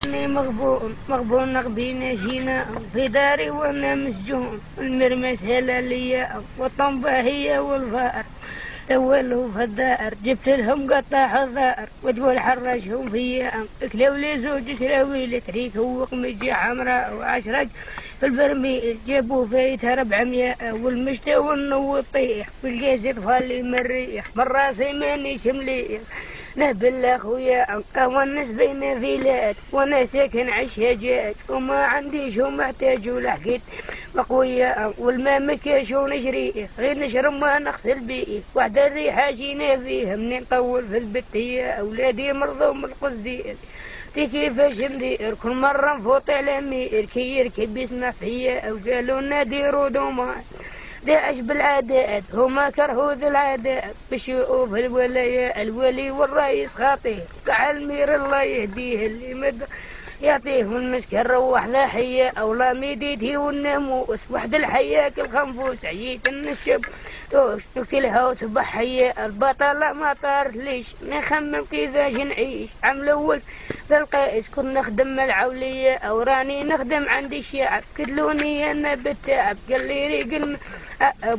اني مغبون نغبينا جينا في داري وانا مسجون، المرمى سهلة ليا والطنبة هي والفار تولوا في الدار، جبت لهم قطع حذار وتقول حرشهم فيا، اكلوا لي زوج سراويل تريك وقمجي حمراء وعشرج في البرميل، جابوا فيتها 400 والمشتى والنو يطيح والقيس يطفى لي من الريح، من راسي ماني شمليح نهبل اخويا ونس بين فيلات وانا ساكن عالشجاج وما عنديش ومحتاج ولحقت مقوية والماء مكاش ونشريه غير نشرب ما نغسل بيه، وحدة الريحة جينا فيها منين نطول في البتية اولادي مرضوا من القصدير تي كيفاش ندير كل مرة نفوت على مير كي يركب يسمع فيا او قالوا لنا ديروا دوما داعش بالعادات هما كرهوا ذي العادات بشوف الولاية الولي والرئيس خطير كاع المير الله يهديه اللي مد يعطيه المسكن روح لا حية او لا ميديته والناموس وحد الحياك الخنفوس عييت النشب توكلها وصبح حية البطلة ما طارت ليش نخمم كيفاش نعيش عام الاول ذا القائس كنا نخدم العولية او راني نخدم عندي الشعب كدلوني انا بالتعب قال لي ريق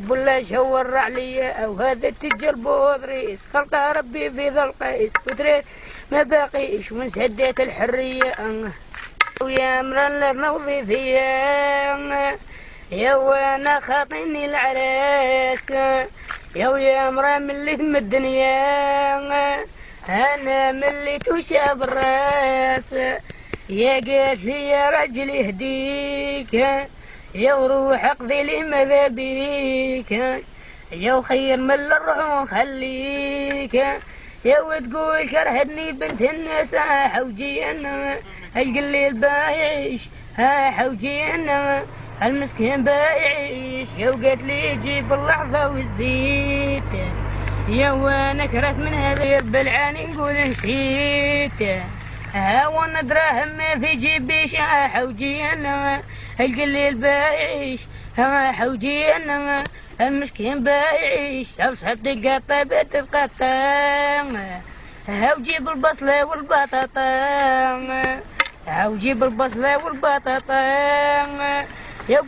ولا شور عليا او هذا التجر بوضريس خلق ربي في ذا القائس وتريد ما باقيش من سدات الحرية ويا امرا نوضي فيها يا وانا خاطيني العراس يا امرا من اللي ثم الدنيا انا من اللي تشاف الراس يا قاسي يا رجل يهديك يا وروح اقضي لي ماذا بيك يا خير من الروح ونخليك يا وتقول كرهتني بنت الناس حوجي انا القليل بايعيش حوجي انا المسكين بايعيش يا وقت لي يجيب اللحظة والزيت يا وانا كرهت من هذا بالعاني نقول نسيت وانا دراهم ما في جيبي حوجي انا القليل بايعيش حوجي انا المسكين بايعيش ابسط القطة بيت القطة وجيب البصلة والبطاطا وجيب البصلة والبطاطا يا